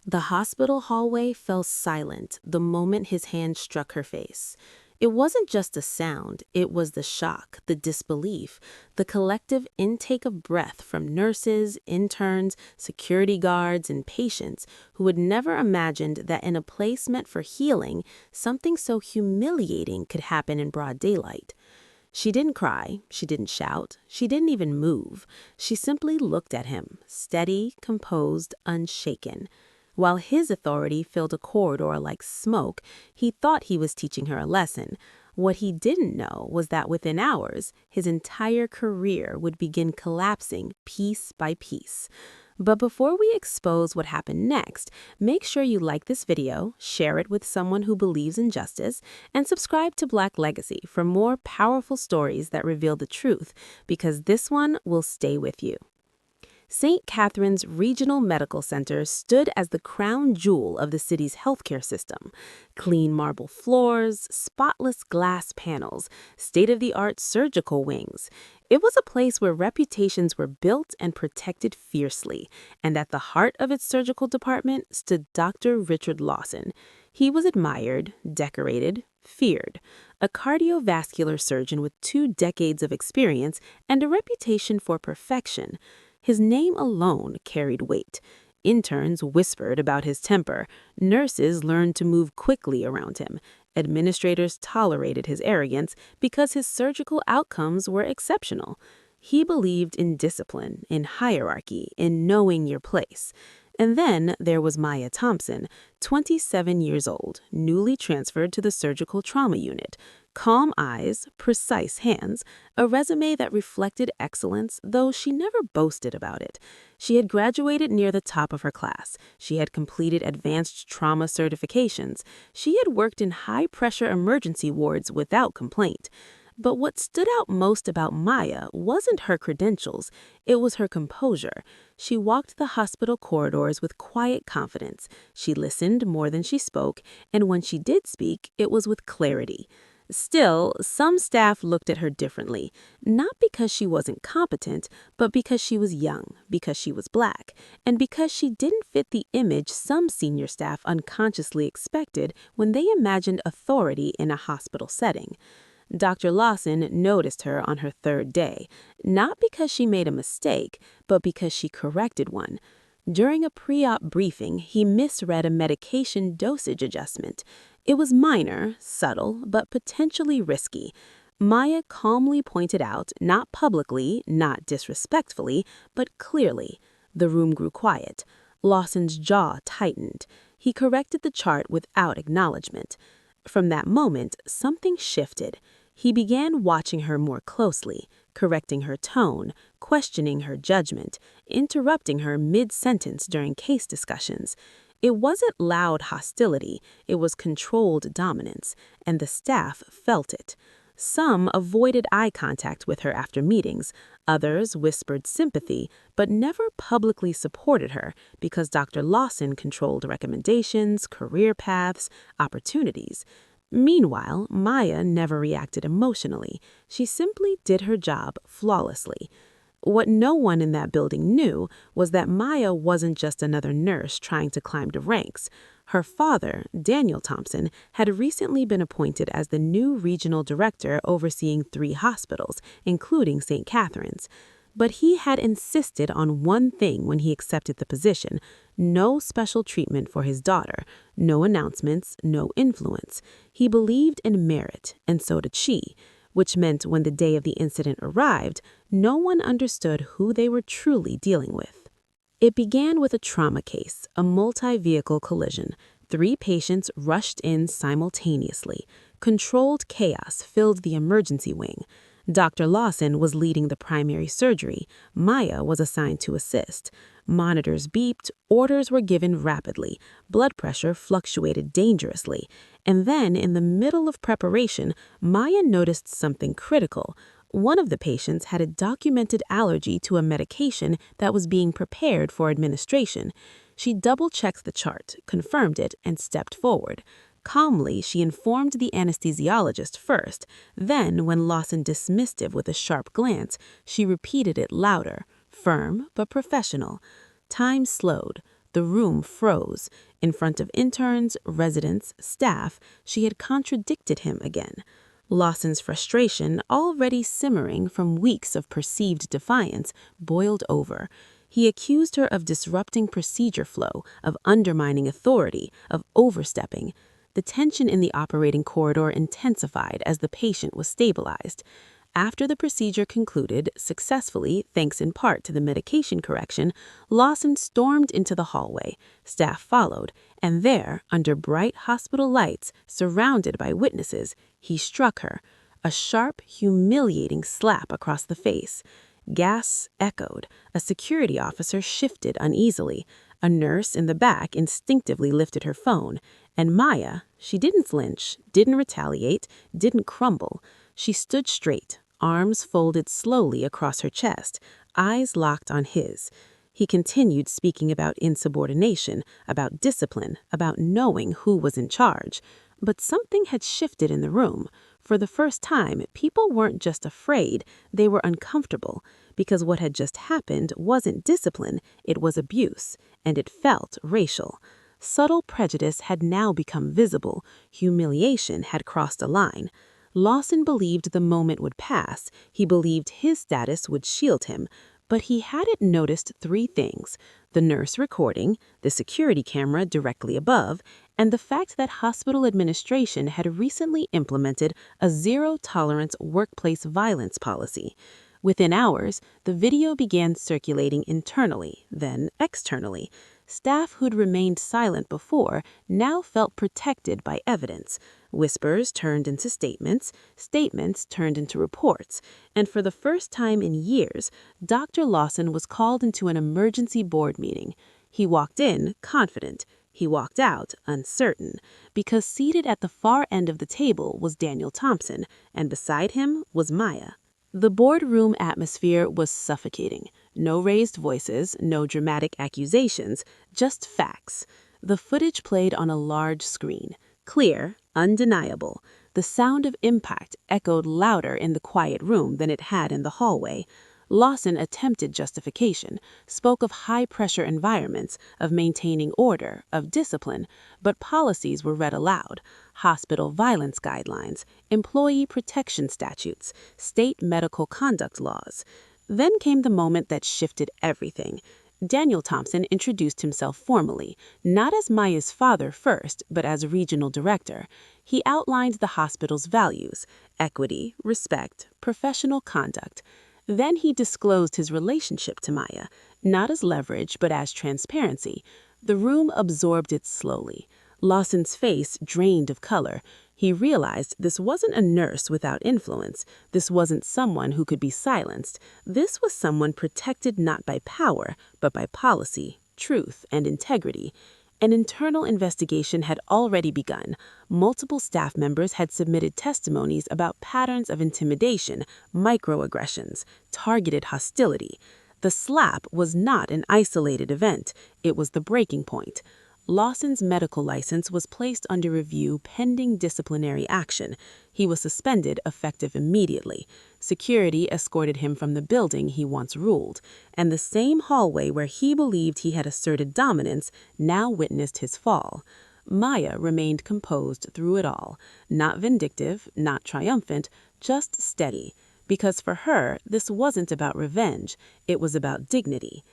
The hospital hallway fell silent the moment his hand struck her face. It wasn't just a sound, it was the shock, the disbelief, the collective intake of breath from nurses, interns, security guards, and patients who had never imagined that in a place meant for healing, something so humiliating could happen in broad daylight. She didn't cry, she didn't shout, she didn't even move. She simply looked at him, steady, composed, unshaken. While his authority filled a corridor like smoke, he thought he was teaching her a lesson. What he didn't know was that within hours, his entire career would begin collapsing piece by piece. But before we expose what happened next, make sure you like this video, share it with someone who believes in justice, and subscribe to Black Legacy for more powerful stories that reveal the truth, because this one will stay with you. St. Catherine's Regional Medical Center stood as the crown jewel of the city's healthcare system. Clean marble floors, spotless glass panels, state-of-the-art surgical wings. It was a place where reputations were built and protected fiercely, and at the heart of its surgical department stood Dr. Richard Lawson. He was admired, decorated, feared, a cardiovascular surgeon with 2 decades of experience and a reputation for perfection. His name alone carried weight. Interns whispered about his temper. Nurses learned to move quickly around him. Administrators tolerated his arrogance because his surgical outcomes were exceptional. He believed in discipline, in hierarchy, in knowing your place. And then there was Maya Thompson, 27 years old, newly transferred to the surgical trauma unit. Calm eyes, precise hands, a resume that reflected excellence, though she never boasted about it. She had graduated near the top of her class. She had completed advanced trauma certifications. She had worked in high-pressure emergency wards without complaint. But what stood out most about Maya wasn't her credentials, it was her composure. She walked the hospital corridors with quiet confidence. She listened more than she spoke, and when she did speak, it was with clarity. Still, some staff looked at her differently, not because she wasn't competent, but because she was young, because she was Black, and because she didn't fit the image some senior staff unconsciously expected when they imagined authority in a hospital setting. Dr. Lawson noticed her on her 3rd day, not because she made a mistake, but because she corrected one. During a pre-op briefing, he misread a medication dosage adjustment. It was minor, subtle, but potentially risky. Maya calmly pointed out, not publicly, not disrespectfully, but clearly. The room grew quiet. Lawson's jaw tightened. He corrected the chart without acknowledgement. From that moment, something shifted. He began watching her more closely, correcting her tone, questioning her judgment, interrupting her mid-sentence during case discussions. It wasn't loud hostility, it was controlled dominance, and the staff felt it. Some avoided eye contact with her after meetings, others whispered sympathy, but never publicly supported her because Dr. Lawson controlled recommendations, career paths, opportunities. Meanwhile, Maya never reacted emotionally. She simply did her job flawlessly. What no one in that building knew was that Maya wasn't just another nurse trying to climb the ranks. Her father, Daniel Thompson, had recently been appointed as the new regional director overseeing 3 hospitals, including St. Catherine's. But he had insisted on one thing when he accepted the position: no special treatment for his daughter, no announcements, no influence. He believed in merit, and so did she, which meant when the day of the incident arrived, no one understood who they were truly dealing with. It began with a trauma case, a multi-vehicle collision. 3 patients rushed in simultaneously. Controlled chaos filled the emergency wing. Dr. Lawson was leading the primary surgery. Maya was assigned to assist. Monitors beeped, orders were given rapidly, blood pressure fluctuated dangerously. And then, in the middle of preparation, Maya noticed something critical. One of the patients had a documented allergy to a medication that was being prepared for administration. She double-checked the chart, confirmed it, and stepped forward. Calmly, she informed the anesthesiologist first. Then, when Lawson dismissed it with a sharp glance, she repeated it louder, firm but professional. Time slowed. The room froze. In front of interns, residents, staff, she had contradicted him again. Lawson's frustration, already simmering from weeks of perceived defiance, boiled over. He accused her of disrupting procedure flow, of undermining authority, of overstepping. The tension in the operating corridor intensified as the patient was stabilized. After the procedure concluded, successfully, thanks in part to the medication correction, Lawson stormed into the hallway. Staff followed, and there, under bright hospital lights, surrounded by witnesses, he struck her. A sharp, humiliating slap across the face. Gasps echoed. A security officer shifted uneasily. A nurse in the back instinctively lifted her phone. And Maya, she didn't flinch, didn't retaliate, didn't crumble. She stood straight, arms folded slowly across her chest, eyes locked on his. He continued speaking about insubordination, about discipline, about knowing who was in charge. But something had shifted in the room. For the first time, people weren't just afraid, they were uncomfortable, because what had just happened wasn't discipline, it was abuse, and it felt racial. Subtle prejudice had now become visible. Humiliation had crossed a line. Lawson believed the moment would pass. He believed his status would shield him. But he hadn't noticed three things: the nurse recording, the security camera directly above, and the fact that hospital administration had recently implemented a zero-tolerance workplace violence policy. Within hours, the video began circulating internally, then externally. Staff who'd remained silent before now felt protected by evidence. Whispers turned into statements, statements turned into reports, and for the first time in years, Dr. Lawson was called into an emergency board meeting. He walked in confident. He walked out uncertain, because seated at the far end of the table was Daniel Thompson, and beside him was Maya. The boardroom atmosphere was suffocating. No raised voices, no dramatic accusations, just facts. The footage played on a large screen. Clear, undeniable. The sound of impact echoed louder in the quiet room than it had in the hallway. Lawson attempted justification, spoke of high-pressure environments, of maintaining order, of discipline, but policies were read aloud: hospital violence guidelines, employee protection statutes, state medical conduct laws. Then came the moment that shifted everything. Daniel Thompson introduced himself formally, not as Maya's father first, but as regional director. He outlined the hospital's values: equity, respect, professional conduct. Then he disclosed his relationship to Maya, not as leverage, but as transparency. The room absorbed it slowly. Lawson's face drained of color. He realized this wasn't a nurse without influence. This wasn't someone who could be silenced. This was someone protected not by power, but by policy, truth, and integrity. An internal investigation had already begun. Multiple staff members had submitted testimonies about patterns of intimidation, microaggressions, targeted hostility. The slap was not an isolated event. It was the breaking point. Lawson's medical license was placed under review pending disciplinary action. He was suspended effective immediately. Security escorted him from the building he once ruled, and the same hallway where he believed he had asserted dominance now witnessed his fall. Maya remained composed through it all, not vindictive, not triumphant, just steady, because for her this wasn't about revenge, it was about dignity.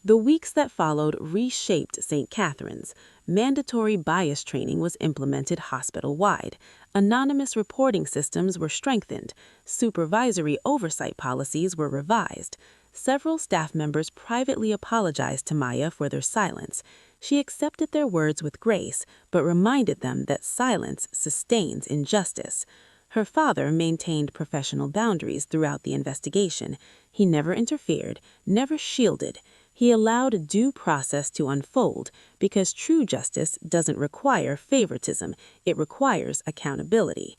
The weeks that followed reshaped St. Catherine's. Mandatory bias training was implemented hospital-wide. Anonymous reporting systems were strengthened. Supervisory oversight policies were revised. Several staff members privately apologized to Maya for their silence. She accepted their words with grace, but reminded them that silence sustains injustice. Her father maintained professional boundaries throughout the investigation. He never interfered, never shielded. He allowed due process to unfold, because true justice doesn't require favoritism, it requires accountability.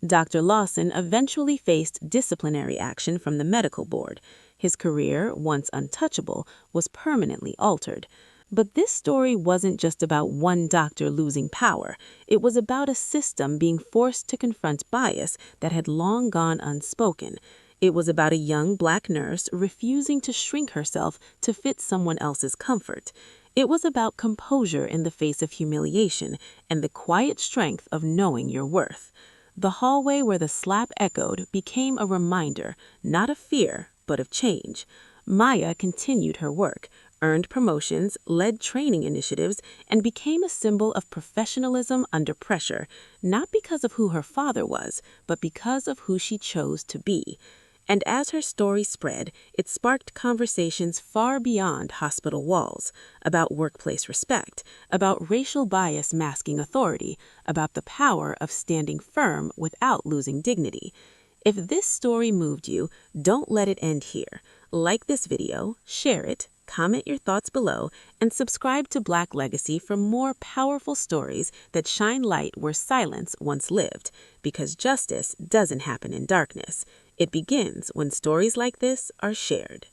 Dr. Lawson eventually faced disciplinary action from the medical board. His career, once untouchable, was permanently altered. But this story wasn't just about one doctor losing power. It was about a system being forced to confront bias that had long gone unspoken. It was about a young Black nurse refusing to shrink herself to fit someone else's comfort. It was about composure in the face of humiliation and the quiet strength of knowing your worth. The hallway where the slap echoed became a reminder, not of fear, but of change. Maya continued her work, earned promotions, led training initiatives, and became a symbol of professionalism under pressure, not because of who her father was, but because of who she chose to be. And as her story spread, it sparked conversations far beyond hospital walls, about workplace respect, about racial bias masking authority, about the power of standing firm without losing dignity. If this story moved you, don't let it end here. Like this video, share it, comment your thoughts below, and subscribe to Black Legacy for more powerful stories that shine light where silence once lived, because justice doesn't happen in darkness. It begins when stories like this are shared.